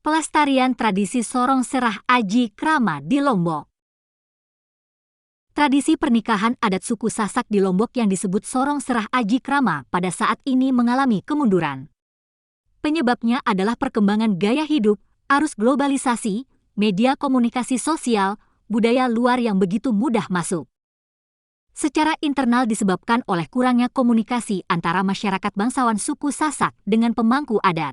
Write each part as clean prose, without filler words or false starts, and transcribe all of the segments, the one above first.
Pelestarian tradisi Sorong Serah Aji Krama di Lombok. Tradisi pernikahan adat suku Sasak di Lombok yang disebut Sorong Serah Aji Krama pada saat ini mengalami kemunduran. Penyebabnya adalah perkembangan gaya hidup, arus globalisasi, media komunikasi sosial, budaya luar yang begitu mudah masuk. Secara internal disebabkan oleh kurangnya komunikasi antara masyarakat bangsawan suku Sasak dengan pemangku adat.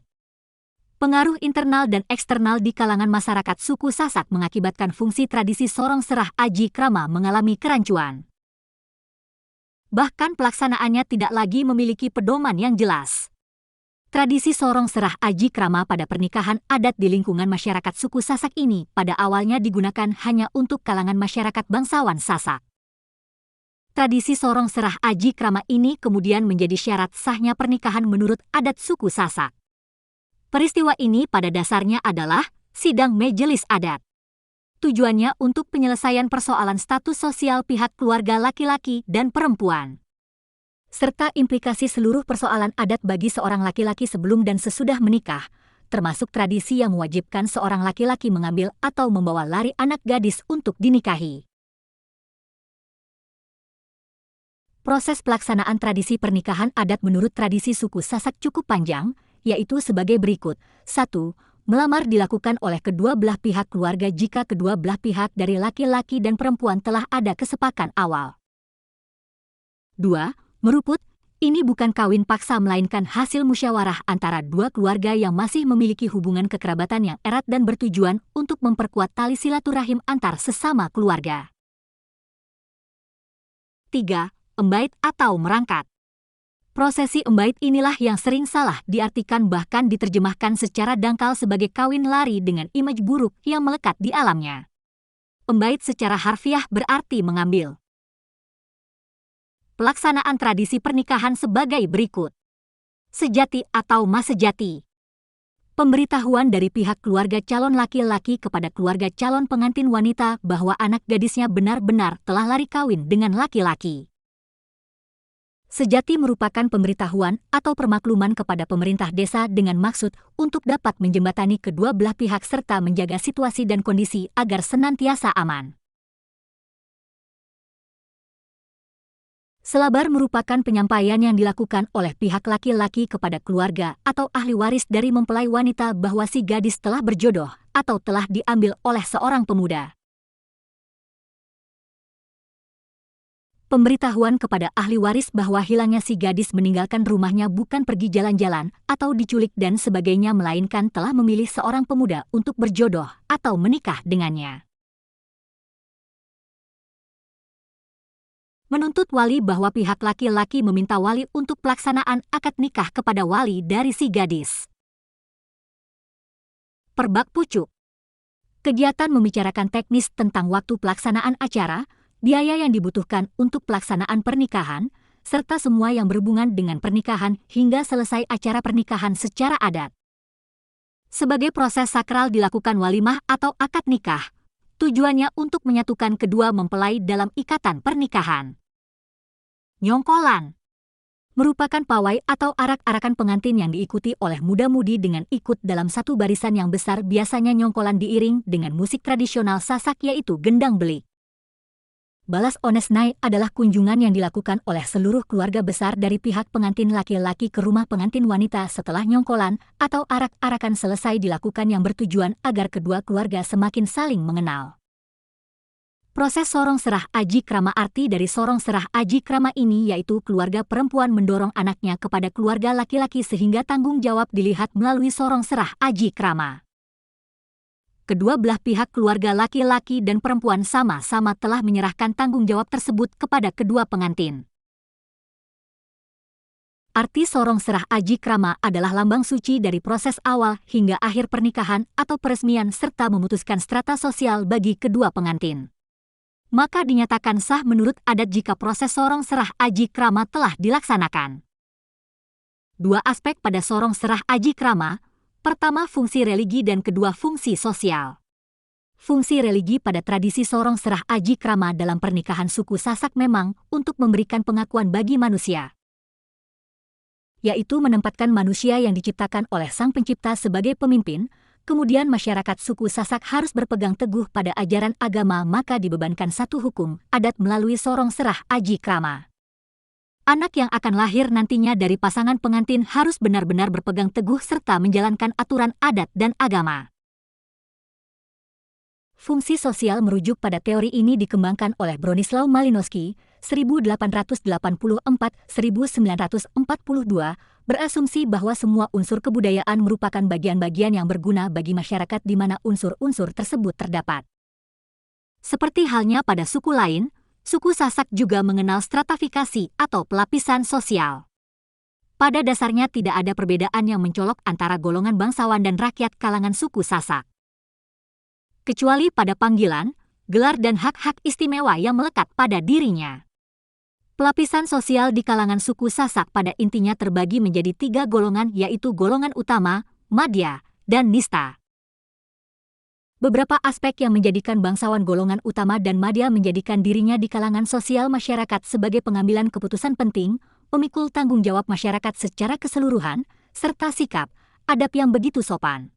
Pengaruh internal dan eksternal di kalangan masyarakat suku Sasak mengakibatkan fungsi tradisi Sorong Serah Aji Krama mengalami kerancuan. Bahkan pelaksanaannya tidak lagi memiliki pedoman yang jelas. Tradisi Sorong Serah Aji Krama pada pernikahan adat di lingkungan masyarakat suku Sasak ini pada awalnya digunakan hanya untuk kalangan masyarakat bangsawan Sasak. Tradisi Sorong Serah Aji Krama ini kemudian menjadi syarat sahnya pernikahan menurut adat suku Sasak. Peristiwa ini pada dasarnya adalah sidang majelis adat. Tujuannya untuk penyelesaian persoalan status sosial pihak keluarga laki-laki dan perempuan, serta implikasi seluruh persoalan adat bagi seorang laki-laki sebelum dan sesudah menikah, termasuk tradisi yang mewajibkan seorang laki-laki mengambil atau membawa lari anak gadis untuk dinikahi. Proses pelaksanaan tradisi pernikahan adat menurut tradisi suku Sasak cukup panjang, yaitu sebagai berikut. 1. Melamar dilakukan oleh kedua belah pihak keluarga jika kedua belah pihak dari laki-laki dan perempuan telah ada kesepakatan awal. 2. Meruput, ini bukan kawin paksa melainkan hasil musyawarah antara dua keluarga yang masih memiliki hubungan kekerabatan yang erat dan bertujuan untuk memperkuat tali silaturahim antar sesama keluarga. 3. Embait atau merangkat. Prosesi embait inilah yang sering salah diartikan bahkan diterjemahkan secara dangkal sebagai kawin lari dengan image buruk yang melekat di alamnya. Embait secara harfiah berarti mengambil. Pelaksanaan tradisi pernikahan sebagai berikut. Sejati atau mas sejati. Pemberitahuan dari pihak keluarga calon laki-laki kepada keluarga calon pengantin wanita bahwa anak gadisnya benar-benar telah lari kawin dengan laki-laki. Sejati merupakan pemberitahuan atau permakluman kepada pemerintah desa dengan maksud untuk dapat menjembatani kedua belah pihak serta menjaga situasi dan kondisi agar senantiasa aman. Selabar merupakan penyampaian yang dilakukan oleh pihak laki-laki kepada keluarga atau ahli waris dari mempelai wanita bahwa si gadis telah berjodoh atau telah diambil oleh seorang pemuda. Pemberitahuan kepada ahli waris bahwa hilangnya si gadis meninggalkan rumahnya bukan pergi jalan-jalan atau diculik dan sebagainya melainkan telah memilih seorang pemuda untuk berjodoh atau menikah dengannya. Menuntut wali bahwa pihak laki-laki meminta wali untuk pelaksanaan akad nikah kepada wali dari si gadis. Perbak pucuk. Kegiatan membicarakan teknis tentang waktu pelaksanaan acara, biaya yang dibutuhkan untuk pelaksanaan pernikahan, serta semua yang berhubungan dengan pernikahan hingga selesai acara pernikahan secara adat. Sebagai proses sakral dilakukan walimah atau akad nikah, tujuannya untuk menyatukan kedua mempelai dalam ikatan pernikahan. Nyongkolan merupakan pawai atau arak-arakan pengantin yang diikuti oleh muda-mudi dengan ikut dalam satu barisan yang besar, biasanya nyongkolan diiring dengan musik tradisional Sasak yaitu gendang belik. Balas onesnai adalah kunjungan yang dilakukan oleh seluruh keluarga besar dari pihak pengantin laki-laki ke rumah pengantin wanita setelah nyongkolan atau arak-arakan selesai dilakukan yang bertujuan agar kedua keluarga semakin saling mengenal. Proses Sorong Serah Aji Krama, arti dari Sorong Serah Aji Krama ini yaitu keluarga perempuan mendorong anaknya kepada keluarga laki-laki sehingga tanggung jawab dilihat melalui Sorong Serah Aji Krama. Kedua belah pihak keluarga laki-laki dan perempuan sama-sama telah menyerahkan tanggung jawab tersebut kepada kedua pengantin. Arti Sorong Serah Aji Krama adalah lambang suci dari proses awal hingga akhir pernikahan atau peresmian serta memutuskan strata sosial bagi kedua pengantin. Maka dinyatakan sah menurut adat jika proses Sorong Serah Aji Krama telah dilaksanakan. Dua aspek pada Sorong Serah Aji Krama. Pertama, fungsi religi dan kedua, fungsi sosial. Fungsi religi pada tradisi Sorong Serah Aji Krama dalam pernikahan suku Sasak memang untuk memberikan pengakuan bagi manusia, yaitu menempatkan manusia yang diciptakan oleh Sang Pencipta sebagai pemimpin, kemudian masyarakat suku Sasak harus berpegang teguh pada ajaran agama, maka dibebankan satu hukum adat melalui Sorong Serah Aji Krama. Anak yang akan lahir nantinya dari pasangan pengantin harus benar-benar berpegang teguh serta menjalankan aturan adat dan agama. Fungsi sosial merujuk pada teori ini dikembangkan oleh Bronislaw Malinowski 1884-1942, berasumsi bahwa semua unsur kebudayaan merupakan bagian-bagian yang berguna bagi masyarakat di mana unsur-unsur tersebut terdapat. Seperti halnya pada suku lain, suku Sasak juga mengenal stratifikasi atau pelapisan sosial. Pada dasarnya tidak ada perbedaan yang mencolok antara golongan bangsawan dan rakyat kalangan suku Sasak, kecuali pada panggilan, gelar dan hak-hak istimewa yang melekat pada dirinya. Pelapisan sosial di kalangan suku Sasak pada intinya terbagi menjadi 3 golongan, yaitu golongan utama, madya, dan nista. Beberapa aspek yang menjadikan bangsawan golongan utama dan madya menjadikan dirinya di kalangan sosial masyarakat sebagai pengambilan keputusan penting, memikul tanggung jawab masyarakat secara keseluruhan, serta sikap, adab yang begitu sopan.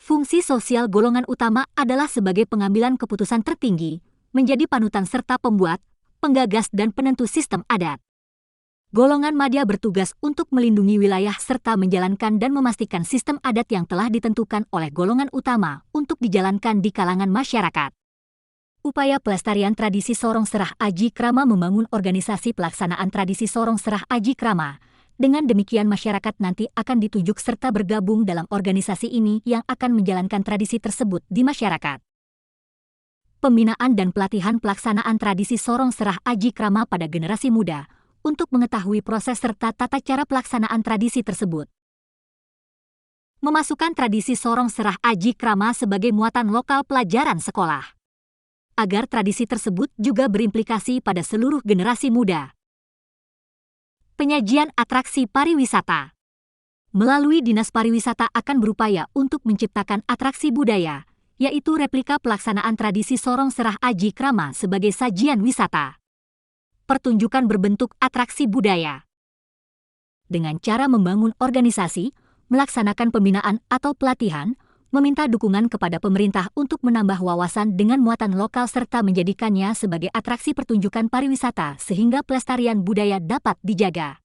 Fungsi sosial golongan utama adalah sebagai pengambilan keputusan tertinggi, menjadi panutan serta pembuat, penggagas dan penentu sistem adat. Golongan madya bertugas untuk melindungi wilayah serta menjalankan dan memastikan sistem adat yang telah ditentukan oleh golongan utama untuk dijalankan di kalangan masyarakat. Upaya pelestarian tradisi Sorong Serah Aji Krama membangun organisasi pelaksanaan tradisi Sorong Serah Aji Krama. Dengan demikian masyarakat nanti akan ditunjuk serta bergabung dalam organisasi ini yang akan menjalankan tradisi tersebut di masyarakat. Pembinaan dan pelatihan pelaksanaan tradisi Sorong Serah Aji Krama pada generasi muda untuk mengetahui proses serta tata cara pelaksanaan tradisi tersebut. Memasukkan tradisi Sorong Serah Aji Krama sebagai muatan lokal pelajaran sekolah, agar tradisi tersebut juga berimplikasi pada seluruh generasi muda. Penyajian atraksi pariwisata. Melalui Dinas Pariwisata akan berupaya untuk menciptakan atraksi budaya, yaitu replika pelaksanaan tradisi Sorong Serah Aji Krama sebagai sajian wisata. Pertunjukan berbentuk atraksi budaya. Dengan cara membangun organisasi, melaksanakan pembinaan atau pelatihan, meminta dukungan kepada pemerintah untuk menambah wawasan dengan muatan lokal serta menjadikannya sebagai atraksi pertunjukan pariwisata sehingga pelestarian budaya dapat dijaga.